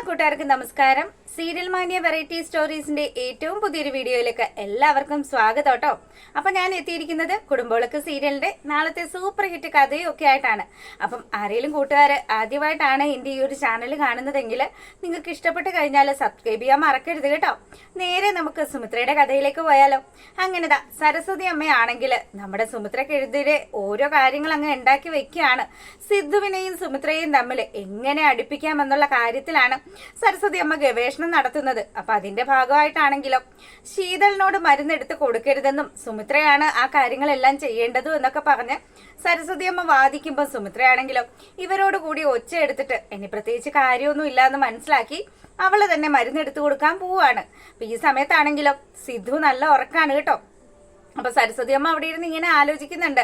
കൂട്ടുകാർക്ക് നമസ്കാരം. Serial മാനിയ variety സ്റ്റോറീസിന്റെ ഏറ്റവും പുതിയൊരു വീഡിയോയിലേക്ക് എല്ലാവർക്കും സ്വാഗതം കേട്ടോ. അപ്പൊ ഞാൻ എത്തിയിരിക്കുന്നത് കുടുംബവിളക്ക് സീരിയലിന്റെ നാളത്തെ സൂപ്പർ ഹിറ്റ് കഥയും ഒക്കെ ആയിട്ടാണ്. അപ്പം ആരെങ്കിലും കൂട്ടുകാർ ആദ്യമായിട്ടാണ് എന്റെ ഈ ഒരു ചാനൽ കാണുന്നതെങ്കിൽ നിങ്ങൾക്ക് ഇഷ്ടപ്പെട്ട് കഴിഞ്ഞാൽ സബ്സ്ക്രൈബ് ചെയ്യാൻ മറക്കരുത് കേട്ടോ. നേരെ നമുക്ക് സുമിത്രയുടെ കഥയിലേക്ക് പോയാലോ. അങ്ങനെതാ സരസ്വതി അമ്മയാണെങ്കിൽ നമ്മുടെ സുമിത്രക്കെഴുതിരെ ഓരോ കാര്യങ്ങൾ അങ്ങ് ഉണ്ടാക്കി വെക്കുകയാണ്. സിദ്ധുവിനെയും സുമിത്രയെയും തമ്മിൽ എങ്ങനെ അടുപ്പിക്കാമെന്നുള്ള കാര്യത്തിലാണ് സരസ്വതി അമ്മ ഗവേഷണം നടത്തുന്നത്. അപ്പൊ അതിന്റെ ഭാഗമായിട്ടാണെങ്കിലോ ശീതളിനോട് മരുന്നെടുത്ത് കൊടുക്കരുതെന്നും സുമിത്രയാണ് ആ കാര്യങ്ങളെല്ലാം ചെയ്യേണ്ടതും എന്നൊക്കെ പറഞ്ഞ് സരസ്വതി അമ്മ വാദിക്കുമ്പോൾ സുമിത്രയാണെങ്കിലോ ഇവരോട് കൂടി ഒച്ച എടുത്തിട്ട് ഇനി പ്രത്യേകിച്ച് കാര്യമൊന്നും ഇല്ലാന്ന് മനസ്സിലാക്കി അവള് തന്നെ മരുന്നെടുത്തു കൊടുക്കാൻ പോവാണ്. അപ്പൊ ഈ സമയത്താണെങ്കിലോ സിദ്ധു നല്ല ഉറക്കാണ് കേട്ടോ. അപ്പൊ സരസ്വതി അമ്മ അവിടെ ഇരുന്ന് ഇങ്ങനെ ആലോചിക്കുന്നുണ്ട്.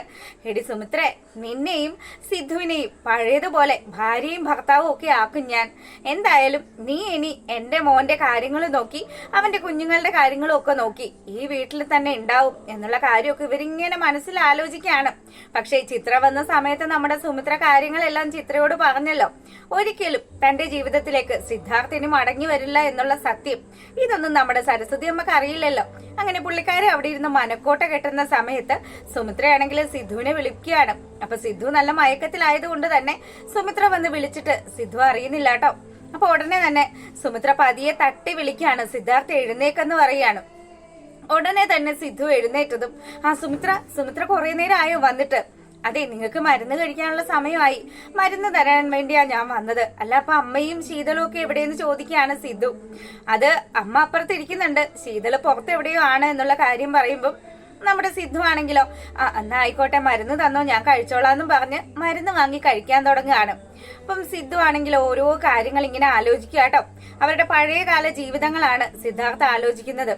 എടി സുമിത്രേ, നിന്നെയും സിദ്ധുവിനെയും പഴയതുപോലെ ഭാര്യയും ഭർത്താവും ഒക്കെ ആക്കും ഞാൻ. എന്തായാലും നീ ഇനി എന്റെ മോന്റെ കാര്യങ്ങൾ നോക്കി അവന്റെ കുഞ്ഞുങ്ങളുടെ കാര്യങ്ങളും ഒക്കെ നോക്കി ഈ വീട്ടിൽ തന്നെ ഉണ്ടാവും എന്നുള്ള കാര്യമൊക്കെ ഇവരിങ്ങനെ മനസ്സിൽ ആലോചിക്കുകയാണ്. പക്ഷേ ചിത്ര വന്ന സമയത്ത് നമ്മുടെ സുമിത്ര കാര്യങ്ങളെല്ലാം ചിത്രയോട് പറഞ്ഞല്ലോ, ഒരിക്കലും തന്റെ ജീവിതത്തിലേക്ക് സിദ്ധാർത്ഥിന് മടങ്ങി വരില്ല എന്നുള്ള സത്യം. ഇതൊന്നും നമ്മുടെ സരസ്വതി അമ്മക്ക് അറിയില്ലല്ലോ. അങ്ങനെ പുള്ളിക്കാരെ അവിടെ ഇരുന്ന് മനക്കോട്ട കെട്ടുന്ന സമയത്ത് സുമിത്രയാണെങ്കിൽ സിദ്ധുവിനെ വിളിക്കുകയാണ്. അപ്പൊ സിദ്ധു നല്ല മയക്കത്തിലായതുകൊണ്ട് തന്നെ സുമിത്ര വന്ന് വിളിച്ചിട്ട് സിദ്ധു അറിയുന്നില്ല കേട്ടോ. അപ്പൊ ഉടനെ തന്നെ സുമിത്ര പതിയെ തട്ടി വിളിക്കുകയാണ്, സിദ്ധാർത്ഥ എഴുന്നേക്കെന്ന് പറയാണ്. ഉടനെ തന്നെ സിദ്ധു എഴുന്നേറ്റതും സുമിത്ര കുറെ നേരം ആയോ വന്നിട്ട്? അതെ, നിങ്ങൾക്ക് മരുന്ന് കഴിക്കാനുള്ള സമയമായി, മരുന്ന് തരാൻ വേണ്ടിയാ ഞാൻ വന്നത്. അല്ല അപ്പൊ അമ്മയും ശീതളും ഒക്കെ എവിടെയെന്ന് ചോദിക്കുകയാണ് സിദ്ധു. അത് അമ്മ അപ്പുറത്തിരിക്കുന്നുണ്ട്, ശീതള് പുറത്ത് എവിടെയോ ആണ് എന്നുള്ള കാര്യം പറയുമ്പോൾ നമ്മുടെ സിദ്ധു ആണെങ്കിലോ എന്നാ ആയിക്കോട്ടെ, മരുന്ന് തന്നോ, ഞാൻ കഴിച്ചോളാന്നും പറഞ്ഞ് മരുന്ന് വാങ്ങി കഴിക്കാൻ തുടങ്ങുകയാണ്. അപ്പം സിദ്ധു ആണെങ്കിൽ ഓരോ കാര്യങ്ങൾ ഇങ്ങനെ ആലോചിക്കുക കേട്ടോ. അവരുടെ പഴയകാല ജീവിതങ്ങളാണ് സിദ്ധാർത്ഥ ആലോചിക്കുന്നത്.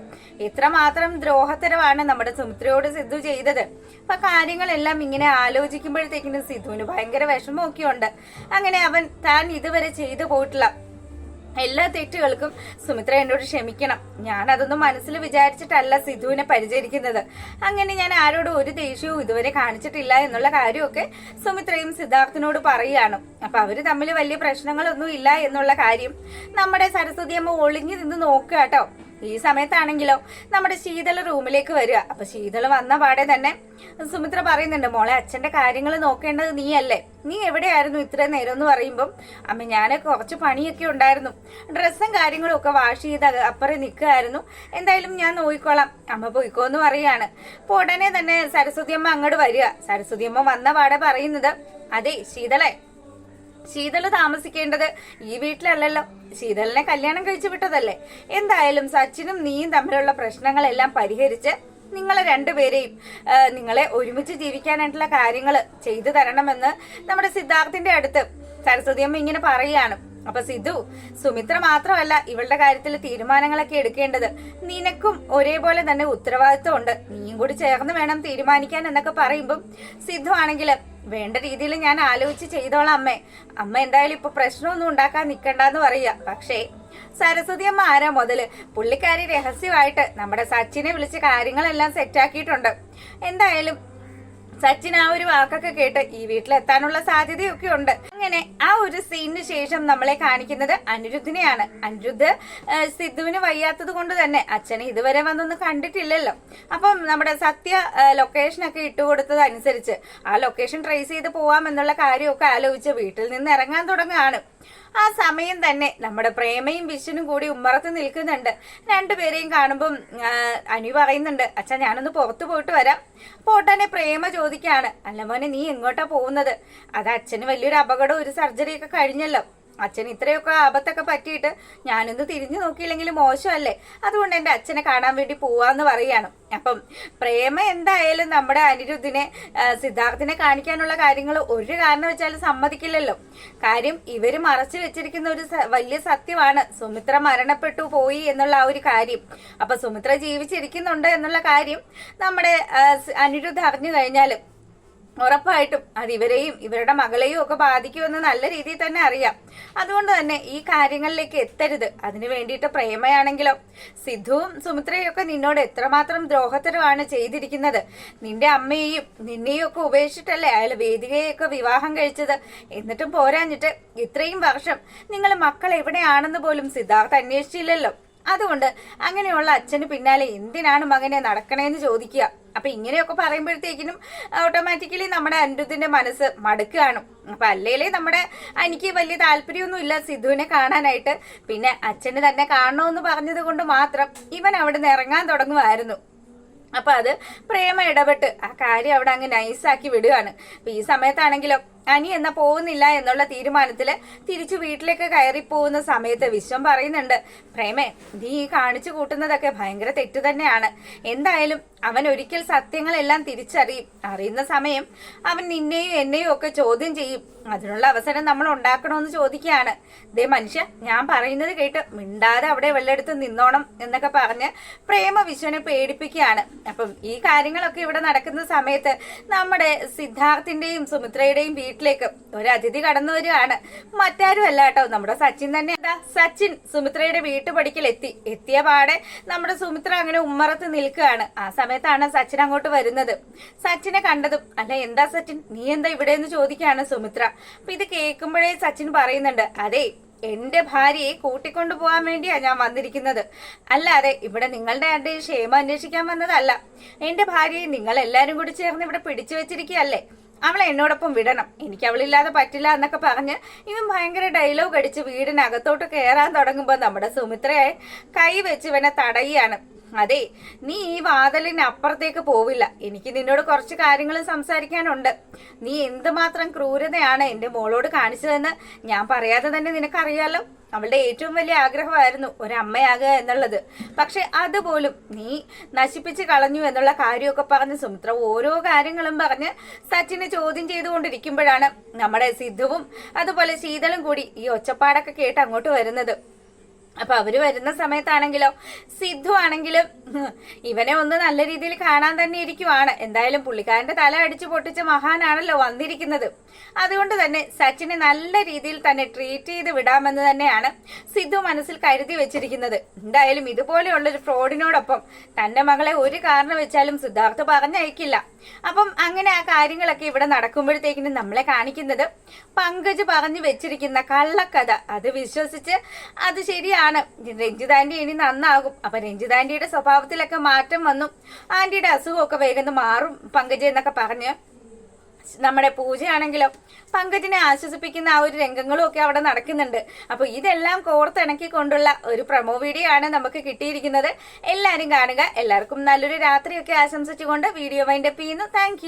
എത്രമാത്രം ദ്രോഹത്തരമാണ് നമ്മുടെ സുമിത്രയോട് സിദ്ധു ചെയ്തത്. അപ്പൊ കാര്യങ്ങളെല്ലാം ഇങ്ങനെ ആലോചിക്കുമ്പോഴത്തേക്കിനും സിദ്ധുവിന് ഭയങ്കര വിഷമമൊക്കെ ഉണ്ട്. അങ്ങനെ താൻ ഇതുവരെ ചെയ്തു പോയിട്ടുള്ള എല്ലാ തെറ്റുകൾക്കും സുമിത്ര എന്നോട് ക്ഷമിക്കണം. ഞാൻ അതൊന്നും മനസ്സിൽ വിചാരിച്ചിട്ടല്ല സിദ്ധുവിനെ പരിചരിക്കുന്നത്. അങ്ങനെ ഞാൻ ആരോടും ഒരു ദേഷ്യവും ഇതുവരെ കാണിച്ചിട്ടില്ല എന്നുള്ള കാര്യമൊക്കെ സുമിത്രയും സിദ്ധാർത്ഥിനോട് പറയുകയാണ്. അപ്പൊ അവര് തമ്മിൽ വലിയ പ്രശ്നങ്ങളൊന്നും ഇല്ല എന്നുള്ള കാര്യം നമ്മുടെ സരസ്വതി അമ്മ ഒളിഞ്ഞു നിന്ന് നോക്കുക കേട്ടോ. ഈ സമയത്താണെങ്കിലോ നമ്മുടെ ശീതള റൂമിലേക്ക് വരിക. അപ്പൊ ശീതള വന്ന പാടെ തന്നെ സുമിത്ര പറയുന്നുണ്ട്, മോളെ അച്ഛന്റെ കാര്യങ്ങൾ നോക്കേണ്ടത് നീയല്ലേ, നീ എവിടെയായിരുന്നു ഇത്രയും നേരം എന്ന് പറയുമ്പം അമ്മ ഞാൻ കുറച്ച് പണിയൊക്കെ ഉണ്ടായിരുന്നു, ഡ്രസ്സും കാര്യങ്ങളും ഒക്കെ വാഷ് ചെയ്ത് അപ്പുറം നിൽക്കുകയായിരുന്നു, എന്തായാലും ഞാൻ നോക്കിക്കോളാം, അമ്മ പോയിക്കോന്ന് പറയാണ്. അപ്പൊ ഉടനെ തന്നെ സരസ്വതി അമ്മ അങ്ങോട്ട് വരിക. സരസ്വതി അമ്മ വന്ന പാടെ പറയുന്നത്, അതെ ശീതള് താമസിക്കേണ്ടത് ഈ വീട്ടിലല്ലല്ലോ, ശീതളിനെ കല്യാണം കഴിച്ചു വിട്ടതല്ലേ. എന്തായാലും സച്ചിനും നീയും തമ്മിലുള്ള പ്രശ്നങ്ങളെല്ലാം പരിഹരിച്ച് നിങ്ങളെ രണ്ടുപേരെയും നിങ്ങളെ ഒരുമിച്ച് ജീവിക്കാനായിട്ടുള്ള കാര്യങ്ങൾ ചെയ്തു തരണമെന്ന് നമ്മുടെ സിദ്ധാർത്ഥിന്റെ അടുത്ത് സരസ്വതി അമ്മ ഇങ്ങനെ പറയുകയാണ്. അപ്പൊ സിദ്ധു, സുമിത്ര മാത്രമല്ല ഇവളുടെ കാര്യത്തിൽ തീരുമാനങ്ങളൊക്കെ എടുക്കേണ്ടത്, നിനക്കും ഒരേപോലെ തന്നെ ഉത്തരവാദിത്വം ഉണ്ട്, നീയും കൂടി ചേർന്ന് വേണം തീരുമാനിക്കാൻ എന്നൊക്കെ പറയുമ്പം സിദ്ധു ആണെങ്കിൽ വേണ്ട രീതിയിൽ ഞാൻ ആലോചിച്ച് ചെയ്തോളാം അമ്മ എന്തായാലും ഇപ്പൊ പ്രശ്നമൊന്നും ഉണ്ടാക്കാൻ നിക്കണ്ടെന്ന് പറയുക. പക്ഷേ സരസ്വതി അമ്മ ആരാ മുതല് പുള്ളിക്കാരി രഹസ്യമായിട്ട് നമ്മുടെ സച്ചിനെ വിളിച്ച് കാര്യങ്ങളെല്ലാം സെറ്റാക്കിയിട്ടുണ്ട്. എന്തായാലും സച്ചിൻ ആ ഒരു വാക്കൊക്കെ കേട്ട് ഈ വീട്ടിലെത്താനുള്ള സാധ്യതയൊക്കെ ഉണ്ട്. അങ്ങനെ ആ ഒരു സീനിന് ശേഷം നമ്മളെ കാണിക്കുന്നത് അനിരുദ്ധിനെയാണ്. അനിരുദ്ധ് സിദ്ധുവിന് വയ്യാത്തത് കൊണ്ട് തന്നെ അച്ഛനെ ഇതുവരെ വന്നൊന്നും കണ്ടിട്ടില്ലല്ലോ. അപ്പം നമ്മുടെ സത്യ ലൊക്കേഷനൊക്കെ ഇട്ടുകൊടുത്തത് അനുസരിച്ച് ആ ലൊക്കേഷൻ ട്രേസ് ചെയ്ത് പോവാമെന്നുള്ള കാര്യമൊക്കെ ആലോചിച്ച് വീട്ടിൽ നിന്ന് ഇറങ്ങാൻ തുടങ്ങുകയാണ്. ആ സമയം തന്നെ നമ്മുടെ പ്രേമയും വിഷ്ണും കൂടി ഉമ്മറത്ത് നിൽക്കുന്നുണ്ട്. രണ്ടുപേരെയും കാണുമ്പം അനു പറയുന്നുണ്ട്, അച്ഛാ ഞാനൊന്ന് പുറത്തു പോയിട്ട് വരാം. അപ്പോൾ ഉടനെ പ്രേമ ചോദിക്കുകയാണ്, അല്ല മോനെ നീ എങ്ങോട്ടാ പോകുന്നത്? അത് അച്ഛന് വലിയൊരു അപകടം, ഒരു സർജറി ഒക്കെ കഴിഞ്ഞല്ലോ, അച്ഛൻ ഇത്രയൊക്കെ ആപത്തൊക്കെ പറ്റിയിട്ട് ഞാനൊന്ന് തിരിഞ്ഞു നോക്കിയില്ലെങ്കിൽ മോശമല്ലേ, അതുകൊണ്ട് എന്റെ അച്ഛനെ കാണാൻ വേണ്ടി പോവാന്ന് പറയാണ്. അപ്പം പ്രേമ എന്തായാലും നമ്മുടെ അനിരുദ്ധിനെ സിദ്ധാർത്ഥിനെ കാണിക്കാനുള്ള കാര്യങ്ങൾ ഒരു കാരണം വെച്ചാലും സമ്മതിക്കില്ലല്ലോ. കാര്യം ഇവര് മറച്ചു വെച്ചിരിക്കുന്ന ഒരു വലിയ സത്യമാണ്, സുമിത്ര മരണപ്പെട്ടു പോയി എന്നുള്ള ആ ഒരു കാര്യം. അപ്പൊ സുമിത്ര ജീവിച്ചിരിക്കുന്നുണ്ട് എന്നുള്ള കാര്യം നമ്മുടെ അനിരുദ്ധ് അറിഞ്ഞു കഴിഞ്ഞാലും ഉറപ്പായിട്ടും അത് ഇവരെയും ഇവരുടെ മകളെയും ഒക്കെ ബാധിക്കുമെന്ന് നല്ല രീതിയിൽ തന്നെ അറിയാം. അതുകൊണ്ട് തന്നെ ഈ കാര്യങ്ങളിലേക്ക് എത്തരുത്. അതിനു വേണ്ടിയിട്ട് പ്രേമയാണെങ്കിലോ സിദ്ധുവും സുമിത്രയും ഒക്കെ നിന്നോട് എത്രമാത്രം ദ്രോഹത്തരമാണ് ചെയ്തിരിക്കുന്നത്. നിന്റെ അമ്മയെയും നിന്നെയും ഒക്കെ ഉപേക്ഷിച്ചിട്ടല്ലേ അയാൾ വേദികയൊക്കെ വിവാഹം കഴിച്ചത്. എന്നിട്ടും പോരാഞ്ഞിട്ട് ഇത്രയും വർഷം നിങ്ങൾ മക്കൾ എവിടെയാണെന്ന് പോലും സിദ്ധാർത്ഥ് അന്വേഷിച്ചില്ലല്ലോ. അതുകൊണ്ട് അങ്ങനെയുള്ള അച്ഛന് പിന്നാലെ എന്തിനാണ് മകനെ നടക്കണേന്ന് ചോദിക്കുക. അപ്പൊ ഇങ്ങനെയൊക്കെ പറയുമ്പോഴത്തേക്കിനും ഓട്ടോമാറ്റിക്കലി നമ്മുടെ അനിരുദ്ധിന്റെ മനസ്സ് മടുക്കുകയാണ്. അപ്പൊ അല്ലേലേ നമ്മുടെ എനിക്ക് വലിയ താല്പര്യമൊന്നും ഇല്ല സിദ്ധുവിനെ കാണാനായിട്ട്. പിന്നെ അച്ഛന് തന്നെ കാണണമെന്ന് പറഞ്ഞത് കൊണ്ട് മാത്രം ഇവൻ അവിടെ നിന്ന് ഇറങ്ങാൻ തുടങ്ങുമായിരുന്നു. അപ്പൊ അത് പ്രേമ ഇടപെട്ട് ആ കാര്യം അവിടെ അങ്ങ് നൈസാക്കി വിടുകയാണ്. അപ്പൊ ഈ സമയത്താണെങ്കിലോ അനി എന്നാ പോകുന്നില്ല എന്നുള്ള തീരുമാനത്തില് തിരിച്ചു വീട്ടിലേക്ക് കയറി പോകുന്ന സമയത്ത് വിശ്വം പറയുന്നുണ്ട്, പ്രേമേ നീ കാണിച്ചു കൂട്ടുന്നതൊക്കെ ഭയങ്കര തെറ്റ് തന്നെയാണ്. എന്തായാലും അവൻ ഒരിക്കൽ സത്യങ്ങളെല്ലാം തിരിച്ചറിയും. അറിയുന്ന സമയം അവൻ നിന്നെയും എന്നെയും ഒക്കെ ചോദ്യം ചെയ്യും. അതിനുള്ള അവസരം നമ്മൾ ഉണ്ടാക്കണമെന്ന് ചോദിക്കുകയാണ്. ദേ മനുഷ്യ, ഞാൻ പറയുന്നത് കേട്ട് മിണ്ടാതെ അവിടെ വെള്ളെടുത്ത് നിന്നോണം എന്നൊക്കെ പറഞ്ഞ് പ്രേമ വിശ്വനെ പേടിപ്പിക്കുകയാണ്. അപ്പം ഈ കാര്യങ്ങളൊക്കെ ഇവിടെ നടക്കുന്ന സമയത്ത് നമ്മുടെ സിദ്ധാർത്ഥിന്റെയും സുമിത്രയുടെയും വീട്ടിലേക്ക് ഒരു അതിഥി കടന്നു വരികയാണ്. മറ്റാരും അല്ല കേട്ടോ, നമ്മുടെ സച്ചിൻ തന്നെ. സച്ചിൻ സുമിത്രയുടെ വീട്ടുപടിക്കൽ എത്തിയ പാടെ നമ്മുടെ സുമിത്ര അങ്ങനെ ഉമ്മറത്ത് നിൽക്കുകയാണ്. ആ സമയത്താണ് സച്ചിൻ അങ്ങോട്ട് വരുന്നത്. സച്ചിനെ കണ്ടതും അല്ല എന്താ സച്ചിൻ നീ എന്താ ഇവിടെ എന്ന് ചോദിക്കുകയാണ് സുമിത്ര. അപ്പൊ ഇത് കേൾക്കുമ്പോഴേ സച്ചിൻ പറയുന്നുണ്ട്, അതെ എന്റെ ഭാര്യയെ കൂട്ടിക്കൊണ്ടു പോകാൻ വേണ്ടിയാ ഞാൻ വന്നിരിക്കുന്നത്, അല്ലാതെ ഇവിടെ നിങ്ങളുടെ ആരുടെയും ക്ഷേമം അന്വേഷിക്കാൻ വന്നതല്ല. എന്റെ ഭാര്യയെ നിങ്ങൾ എല്ലാരും കൂടി ചേർന്ന് ഇവിടെ പിടിച്ചു വെച്ചിരിക്കുകയല്ലേ, അവളെ എന്നോടൊപ്പം വിടണം, എനിക്ക് അവളില്ലാതെ പറ്റില്ല എന്നൊക്കെ പറഞ്ഞ് ഇവൻ ഭയങ്കര ഡയലോഗ് അടിച്ച് വീടിനകത്തോട്ട് കയറാൻ തുടങ്ങുമ്പോ നമ്മുടെ സുമിത്രയെ കൈ വെച്ച് ഇവനെ തടയുകയാണ്. അതെ നീ ഈ വാതിലിനപ്പുറത്തേക്ക് പോവില്ല, എനിക്ക് നിന്നോട് കുറച്ച് കാര്യങ്ങൾ സംസാരിക്കാനുണ്ട്. നീ എന്തുമാത്രം ക്രൂരതയാണ് എന്റെ മോളോട് കാണിച്ചതെന്ന് ഞാൻ പറയാതെ തന്നെ നിനക്കറിയാലോ. അവളുടെ ഏറ്റവും വലിയ ആഗ്രഹമായിരുന്നു ഒരമ്മയാകുക എന്നുള്ളത്. പക്ഷെ അതുപോലും നീ നശിപ്പിച്ച് കളഞ്ഞു എന്നുള്ള കാര്യമൊക്കെ പറഞ്ഞ് സുമിത്ര ഓരോ കാര്യങ്ങളും പറഞ്ഞ് സച്ചിനെ ചോദ്യം ചെയ്തുകൊണ്ടിരിക്കുമ്പോഴാണ് നമ്മുടെ സിദ്ധുവും അതുപോലെ ശീതളും കൂടി ഈ ഒച്ചപ്പാടൊക്കെ കേട്ട് അങ്ങോട്ട് വരുന്നത്. അപ്പൊ അവര് വരുന്ന സമയത്താണെങ്കിലോ സിദ്ധു ആണെങ്കിലും ഇവനെ ഒന്ന് നല്ല രീതിയിൽ കാണാൻ തന്നെ ഇരിക്കുവാണ്. എന്തായാലും പുള്ളിക്കാരന്റെ തല അടിച്ചു പൊട്ടിച്ച മഹാനാണല്ലോ വന്നിരിക്കുന്നത്. അതുകൊണ്ട് തന്നെ സച്ചിനെ നല്ല രീതിയിൽ തന്നെ ട്രീറ്റ് ചെയ്ത് വിടാമെന്ന് തന്നെയാണ് സിദ്ധു മനസ്സിൽ കരുതി വെച്ചിരിക്കുന്നത്. എന്തായാലും ഇതുപോലെയുള്ളൊരു ഫ്രോഡിനോടൊപ്പം തന്റെ മകളെ ഒരു കാരണം വെച്ചാലും സിദ്ധാർത്ഥ് പറഞ്ഞയക്കില്ല. അപ്പം അങ്ങനെ ആ കാര്യങ്ങളൊക്കെ ഇവിടെ നടക്കുമ്പോഴത്തേക്കിനും നമ്മളെ കാണിക്കുന്നത് പങ്കജ് പറഞ്ഞു വെച്ചിരിക്കുന്ന കള്ളക്കഥ അത് വിശ്വസിച്ച് അത് ശരിയാണ്, രഞ്ജിത് ആന്റി ഇനി നന്നാകും. അപ്പൊ രഞ്ജിത് ആന്റിയുടെ സ്വഭാവത്തിലൊക്കെ മാറ്റം വന്നു, ആന്റിയുടെ അസുഖമൊക്കെ വേഗം മാറും പങ്കജ് എന്നൊക്കെ പറഞ്ഞ് നമ്മുടെ പൂജയാണെങ്കിലോ പങ്കജിനെ ആശ്വസിപ്പിക്കുന്ന ആ ഒരു രംഗങ്ങളും ഒക്കെ അവിടെ നടക്കുന്നുണ്ട്. അപ്പൊ ഇതെല്ലാം കോർത്തിണക്കിക്കൊണ്ടുള്ള ഒരു പ്രൊമോ വീഡിയോ ആണ് നമുക്ക് കിട്ടിയിരിക്കുന്നത്. എല്ലാരും കാണുക. എല്ലാവർക്കും നല്ലൊരു രാത്രിയൊക്കെ ആശംസിച്ചുകൊണ്ട് വീഡിയോ വൈൻഡപ്പ് ചെയ്യുന്നു. താങ്ക്